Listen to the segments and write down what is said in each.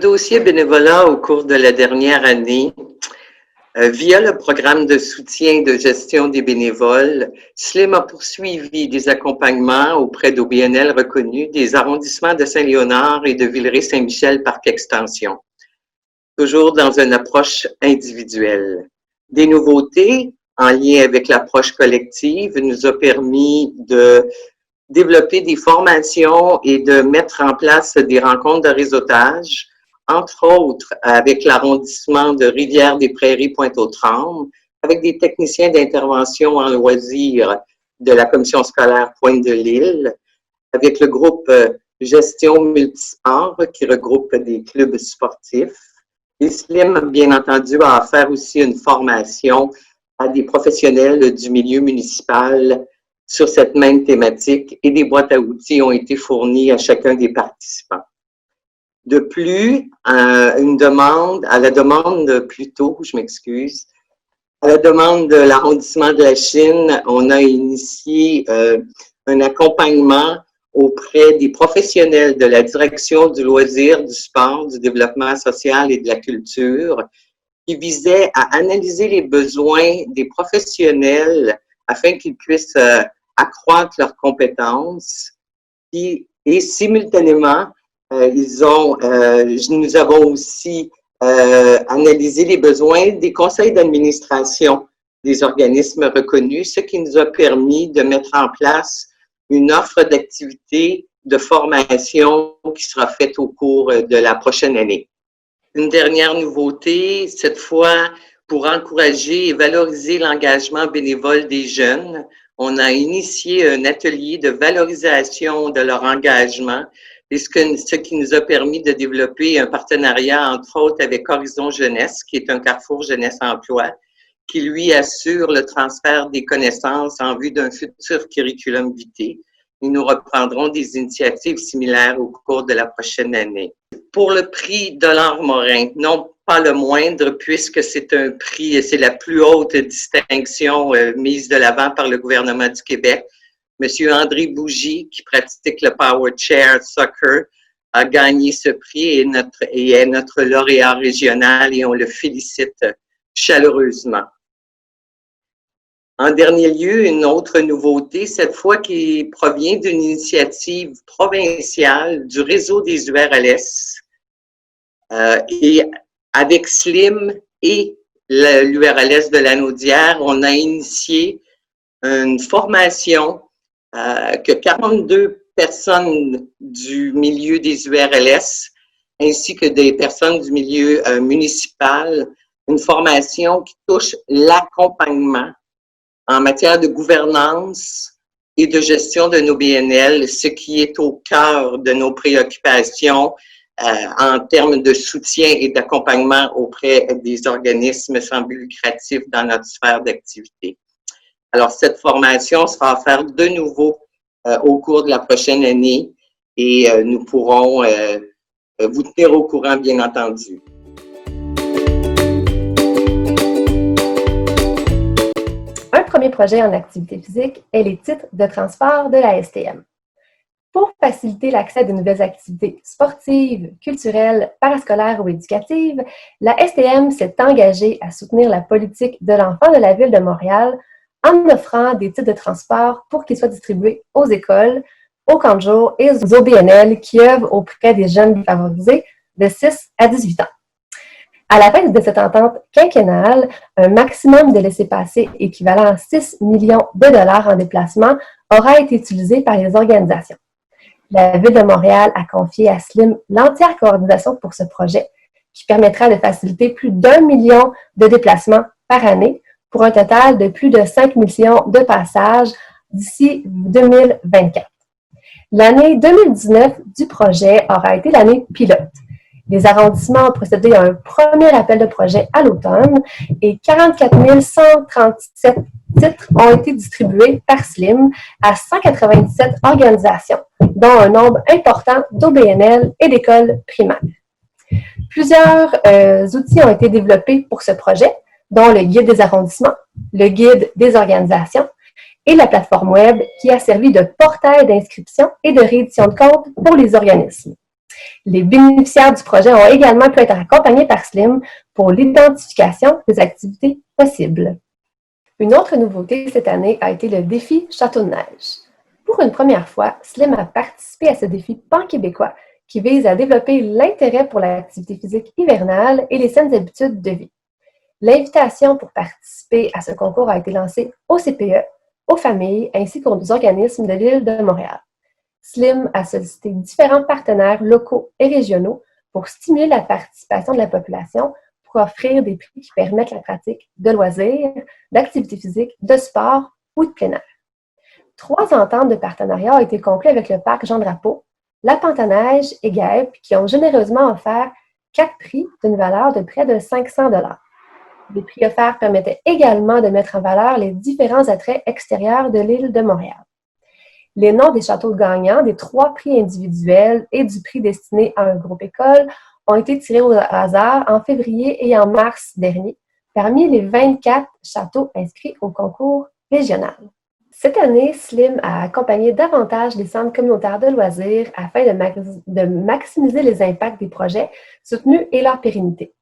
dossier bénévolat au cours de la dernière année, via le programme de soutien et de gestion des bénévoles, SLIM a poursuivi des accompagnements auprès d'OBNL reconnus des arrondissements de Saint-Léonard et de Villeray-Saint-Michel Parc Extension, toujours dans une approche individuelle. Des nouveautés en lien avec l'approche collective nous a permis de développer des formations et de mettre en place des rencontres de réseautage, entre autres avec l'arrondissement de Rivière-des-Prairies-Pointe-aux-Trembles, avec des techniciens d'intervention en loisirs de la commission scolaire Pointe-de-l'Île, avec le groupe Gestion Multisport qui regroupe des clubs sportifs. Et SLIM, bien entendu, a offert aussi une formation à des professionnels du milieu municipal sur cette même thématique et des boîtes à outils ont été fournies à chacun des participants. De plus, à la demande de l'arrondissement de la Chine, on a initié un accompagnement auprès des professionnels de la direction du loisir, du sport, du développement social et de la culture, qui visait à analyser les besoins des professionnels afin qu'ils puissent accroître leurs compétences. Et simultanément, nous avons aussi analysé les besoins des conseils d'administration des organismes reconnus, ce qui nous a permis de mettre en place une offre d'activités de formation qui sera faite au cours de la prochaine année. Une dernière nouveauté, cette fois, pour encourager et valoriser l'engagement bénévole des jeunes, on a initié un atelier de valorisation de leur engagement, et ce qui nous a permis de développer un partenariat, entre autres, avec Horizon Jeunesse, qui est un carrefour jeunesse-emploi, qui, lui, assure le transfert des connaissances en vue d'un futur curriculum vitae. Et nous reprendrons des initiatives similaires au cours de la prochaine année. Pour le prix Dollard-Morin, non pas le moindre, puisque c'est un prix, c'est la plus haute distinction mise de l'avant par le gouvernement du Québec. Monsieur André Bougie, qui pratique le Power Chair Soccer, a gagné ce prix et est notre lauréat régional et on le félicite chaleureusement. En dernier lieu, une autre nouveauté, cette fois qui provient d'une initiative provinciale du réseau des URLS et avec SLIM et l'URLS de Lanaudière, on a initié une formation que 42 personnes du milieu des URLS ainsi que des personnes du milieu municipal, une formation qui touche l'accompagnement en matière de gouvernance et de gestion de nos BNL, ce qui est au cœur de nos préoccupations en termes de soutien et d'accompagnement auprès des organismes sans but lucratif dans notre sphère d'activité. Alors, cette formation sera offerte de nouveau au cours de la prochaine année et nous pourrons vous tenir au courant, bien entendu. Un premier projet en activité physique est les titres de transport de la STM. Pour faciliter l'accès à de nouvelles activités sportives, culturelles, parascolaires ou éducatives, la STM s'est engagée à soutenir la politique de l'enfant de la Ville de Montréal en offrant des titres de transport pour qu'ils soient distribués aux écoles, aux camps de jour et aux OBNL qui œuvrent auprès des jeunes défavorisés de 6 à 18 ans. À la fin de cette entente quinquennale, un maximum de laissez-passer équivalent à 6 millions de dollars en déplacement aura été utilisé par les organisations. La Ville de Montréal a confié à SLIM l'entière coordination pour ce projet qui permettra de faciliter plus d'1 million de déplacements par année pour un total de plus de 5 millions de passages d'ici 2024. L'année 2019 du projet aura été l'année pilote. Les arrondissements ont procédé à un premier appel de projet à l'automne et 44 137 titres ont été distribués par SLIM à 197 organisations, dont un nombre important d'OBNL et d'écoles primaires. Plusieurs outils ont été développés pour ce projet, dont le guide des arrondissements, le guide des organisations et la plateforme web qui a servi de portail d'inscription et de réédition de compte pour les organismes. Les bénéficiaires du projet ont également pu être accompagnés par Slim pour l'identification des activités possibles. Une autre nouveauté cette année a été le défi Château de neige. Pour une première fois, Slim a participé à ce défi pan-québécois qui vise à développer l'intérêt pour l'activité physique hivernale et les saines habitudes de vie. L'invitation pour participer à ce concours a été lancée au CPE, aux familles ainsi qu'aux organismes de l'île de Montréal. Slim a sollicité différents partenaires locaux et régionaux pour stimuler la participation de la population pour offrir des prix qui permettent la pratique de loisirs, d'activités physiques, de sport ou de plein air. 3 ententes de partenariat ont été conclues avec le parc Jean-Drapeau, la Pantaneige et GAEP qui ont généreusement offert 4 prix d'une valeur de près de 500 $. Les prix offerts permettaient également de mettre en valeur les différents attraits extérieurs de l'île de Montréal. Les noms des châteaux gagnants, des 3 prix individuels et du prix destiné à un groupe école ont été tirés au hasard en février et en mars dernier, parmi les 24 châteaux inscrits au concours régional. Cette année, Slim a accompagné davantage les centres communautaires de loisirs afin de maximiser les impacts des projets soutenus et leur pérennité.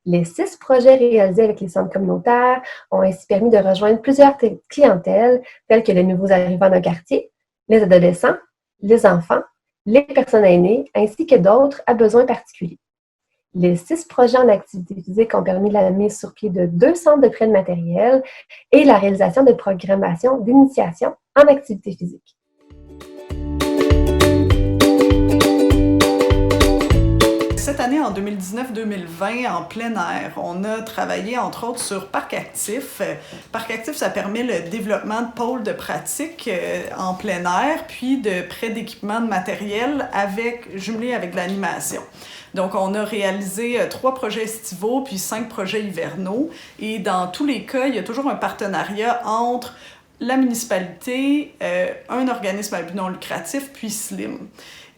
Les 6 projets réalisés avec les centres communautaires ont ainsi permis de rejoindre plusieurs clientèles, telles que les nouveaux arrivants d'un quartier, les adolescents, les enfants, les personnes aînées, ainsi que d'autres à besoins particuliers. Les 6 projets en activité physique ont permis la mise sur pied de 2 centres de prêt de matériel et la réalisation de programmations d'initiation en activité physique. Cette année, en 2019-2020, en plein air, on a travaillé entre autres sur Parc Actif. Parc Actif, ça permet le développement de pôles de pratique en plein air, puis de prêt d'équipement de matériel jumelé avec de l'animation. Donc, on a réalisé 3 projets estivaux, puis 5 projets hivernaux. Et dans tous les cas, il y a toujours un partenariat entre la municipalité, un organisme à but non lucratif, puis Slim.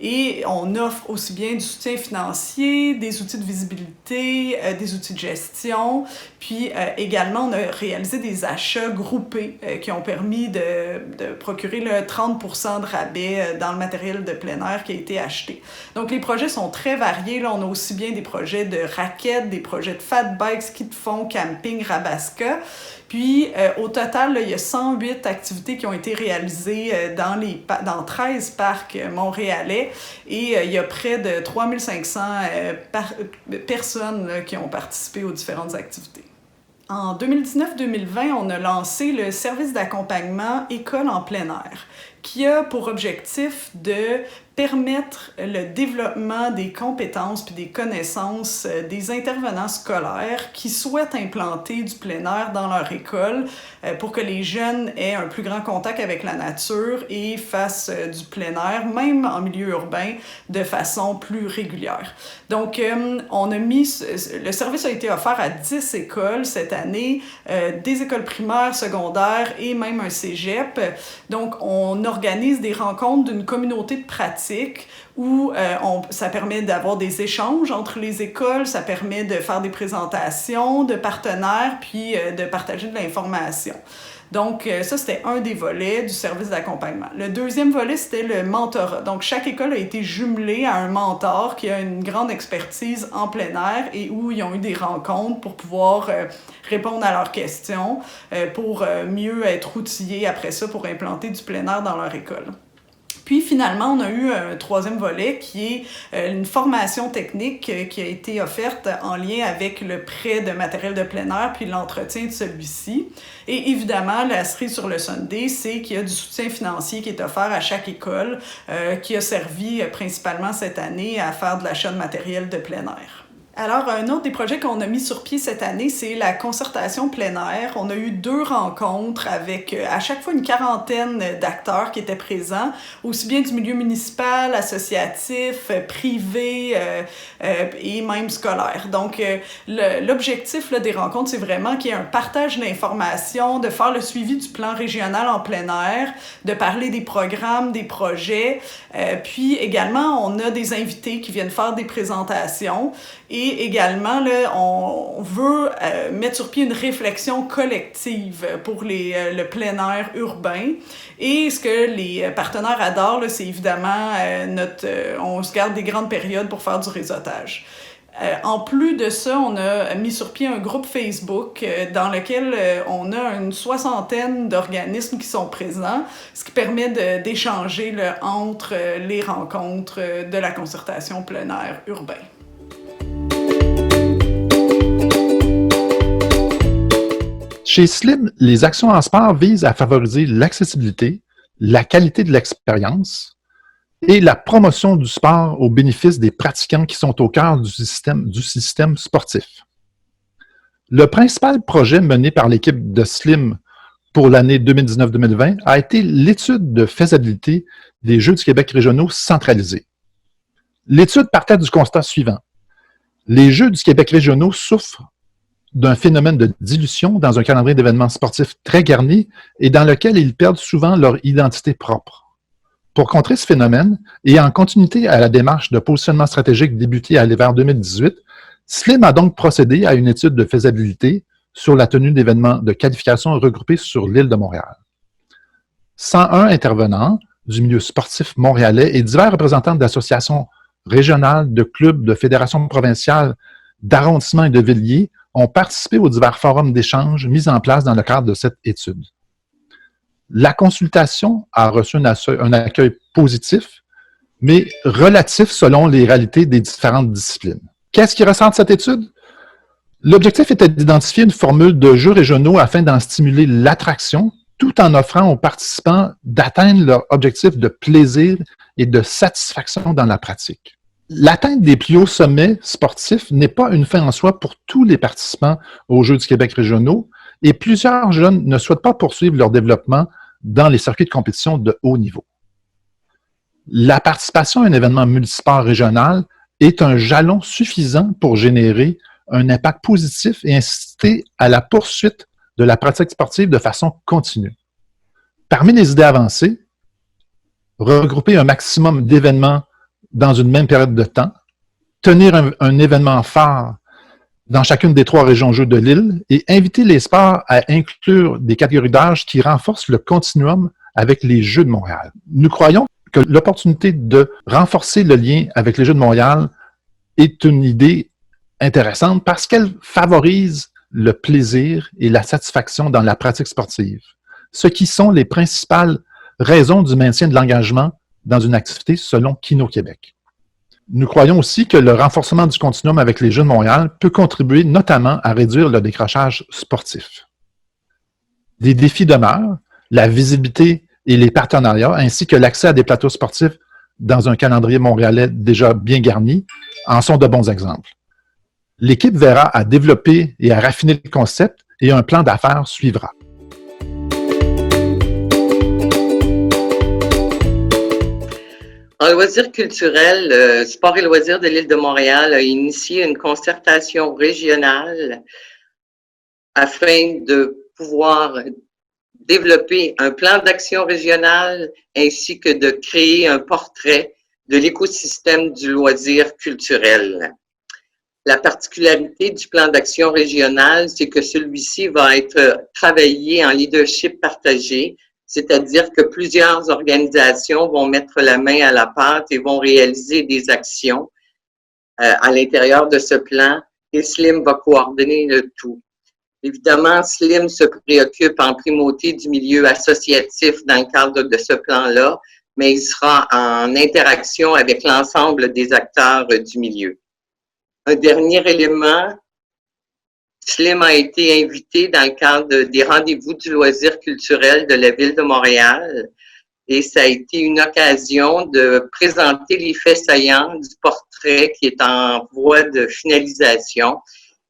Et on offre aussi bien du soutien financier, des outils de visibilité, des outils de gestion. Puis également, on a réalisé des achats groupés qui ont permis de procurer le 30% de rabais dans le matériel de plein air qui a été acheté. Donc les projets sont très variés. Là, on a aussi bien des projets de raquettes, des projets de fat bike, ski de fond, camping, rabasca. Puis, au total, là, il y a 108 activités qui ont été réalisées dans 13 parcs montréalais et il y a près de 3500 personnes là, qui ont participé aux différentes activités. En 2019-2020, on a lancé le service d'accompagnement École en plein air, qui a pour objectif de permettre le développement des compétences puis des connaissances des intervenants scolaires qui souhaitent implanter du plein air dans leur école pour que les jeunes aient un plus grand contact avec la nature et fassent du plein air, même en milieu urbain, de façon plus régulière. Donc, le service a été offert à 10 écoles cette année, des écoles primaires, secondaires et même un cégep. Donc, on organise des rencontres d'une communauté de pratique où ça permet d'avoir des échanges entre les écoles, ça permet de faire des présentations de partenaires, puis de partager de l'information. Donc, ça, c'était un des volets du service d'accompagnement. Le deuxième volet, c'était le mentorat. Donc, chaque école a été jumelée à un mentor qui a une grande expertise en plein air et où ils ont eu des rencontres pour pouvoir répondre à leurs questions, pour mieux être outillés après ça pour implanter du plein air dans leur école. Puis finalement, on a eu un 3e volet qui est une formation technique qui a été offerte en lien avec le prêt de matériel de plein air puis l'entretien de celui-ci. Et évidemment, la cerise sur le sundae, c'est qu'il y a du soutien financier qui est offert à chaque école qui a servi principalement cette année à faire de l'achat de matériel de plein air. Alors, un autre des projets qu'on a mis sur pied cette année, c'est la concertation plein air. On a eu 2 rencontres avec à chaque fois une quarantaine d'acteurs qui étaient présents, aussi bien du milieu municipal, associatif, privé et même scolaire. Donc, l'objectif là, des rencontres, c'est vraiment qu'il y ait un partage d'informations, de faire le suivi du plan régional en plein air, de parler des programmes, des projets. Puis également, on a des invités qui viennent faire des présentations. Et Et également, là, on veut mettre sur pied une réflexion collective pour le plein air urbain. Et ce que les partenaires adorent, là, c'est évidemment on se garde des grandes périodes pour faire du réseautage. En plus de ça, on a mis sur pied un groupe Facebook dans lequel on a une 60aine d'organismes qui sont présents, ce qui permet d'échanger entre les rencontres de la concertation plein air urbain. Chez SLIM, les actions en sport visent à favoriser l'accessibilité, la qualité de l'expérience et la promotion du sport au bénéfice des pratiquants qui sont au cœur du système sportif. Le principal projet mené par l'équipe de SLIM pour l'année 2019-2020 a été l'étude de faisabilité des Jeux du Québec régionaux centralisés. L'étude partait du constat suivant. Les Jeux du Québec régionaux souffrent d'un phénomène de dilution dans un calendrier d'événements sportifs très garni et dans lequel ils perdent souvent leur identité propre. Pour contrer ce phénomène, et en continuité à la démarche de positionnement stratégique débutée à l'hiver 2018, SLIM a donc procédé à une étude de faisabilité sur la tenue d'événements de qualification regroupés sur l'île de Montréal. 101 intervenants du milieu sportif montréalais et divers représentants d'associations régionales, de clubs, de fédérations provinciales, d'arrondissements et de villiers ont participé aux divers forums d'échange mis en place dans le cadre de cette étude. La consultation a reçu un accueil positif, mais relatif selon les réalités des différentes disciplines. Qu'est-ce qui ressort de cette étude? L'objectif était d'identifier une formule de jeux régionaux afin d'en stimuler l'attraction, tout en offrant aux participants d'atteindre leur objectif de plaisir et de satisfaction dans la pratique. L'atteinte des plus hauts sommets sportifs n'est pas une fin en soi pour tous les participants aux Jeux du Québec régionaux et plusieurs jeunes ne souhaitent pas poursuivre leur développement dans les circuits de compétition de haut niveau. La participation à un événement multisport régional est un jalon suffisant pour générer un impact positif et inciter à la poursuite de la pratique sportive de façon continue. Parmi les idées avancées, regrouper un maximum d'événements dans une même période de temps, tenir un événement phare dans chacune des 3 régions jeux de l'île et inviter les sports à inclure des catégories d'âge qui renforcent le continuum avec les Jeux de Montréal. Nous croyons que l'opportunité de renforcer le lien avec les Jeux de Montréal est une idée intéressante parce qu'elle favorise le plaisir et la satisfaction dans la pratique sportive, ce qui sont les principales raisons du maintien de l'engagement dans une activité selon Kino Québec. Nous croyons aussi que le renforcement du continuum avec les Jeux de Montréal peut contribuer notamment à réduire le décrochage sportif. Des défis demeurent, la visibilité et les partenariats, ainsi que l'accès à des plateaux sportifs dans un calendrier montréalais déjà bien garni, en sont de bons exemples. L'équipe verra à développer et à raffiner le concept et un plan d'affaires suivra. En loisirs culturels, Sport et loisirs de l'île de Montréal a initié une concertation régionale afin de pouvoir développer un plan d'action régional ainsi que de créer un portrait de l'écosystème du loisir culturel. La particularité du plan d'action régional, c'est que celui-ci va être travaillé en leadership partagé, c'est-à-dire que plusieurs organisations vont mettre la main à la pâte et vont réaliser des actions à l'intérieur de ce plan et SLIM va coordonner le tout. Évidemment, SLIM se préoccupe en primauté du milieu associatif dans le cadre de ce plan-là, mais il sera en interaction avec l'ensemble des acteurs du milieu. Un dernier élément, SLIM a été invité dans le cadre des rendez-vous du loisir culturel de la Ville de Montréal et ça a été une occasion de présenter les faits saillants du portrait qui est en voie de finalisation.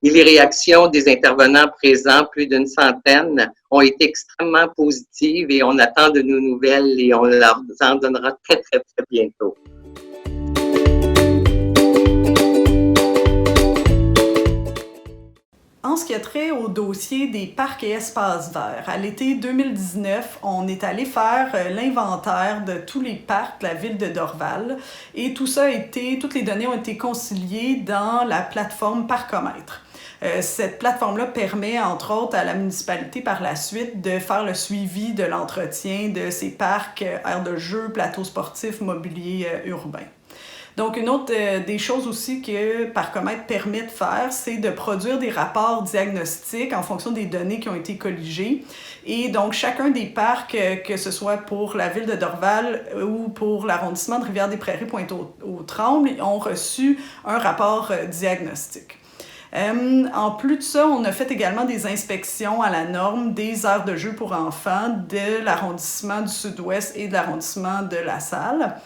Et les réactions des intervenants présents, plus d'une centaine, ont été extrêmement positives et on attend de nos nouvelles et on leur en donnera très bientôt. En ce qui a trait au dossier des parcs et espaces verts, à l'été 2019, on est allé faire l'inventaire de tous les parcs de la ville de Dorval et toutes les données ont été conciliées dans la plateforme Parcomètre. Cette plateforme-là permet, entre autres, à la municipalité par la suite de faire le suivi de l'entretien de ces parcs, aires de jeux, plateaux sportifs, mobilier urbain. Donc, une autre des choses aussi que Parcomètre permet de faire, c'est de produire des rapports diagnostiques en fonction des données qui ont été colligées. Et donc, chacun des parcs, que ce soit pour la ville de Dorval ou pour l'arrondissement de Rivière-des-Prairies, Pointe-aux-Trembles, ont reçu un rapport diagnostique. En plus de ça, on a fait également des inspections à la norme des aires de jeux pour enfants de l'arrondissement du Sud-Ouest et de l'arrondissement de La Salle.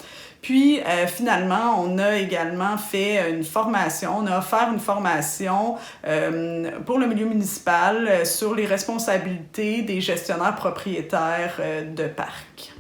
Puis, finalement, on a également fait une formation, on a offert une formation pour le milieu municipal sur les responsabilités des gestionnaires propriétaires de parcs.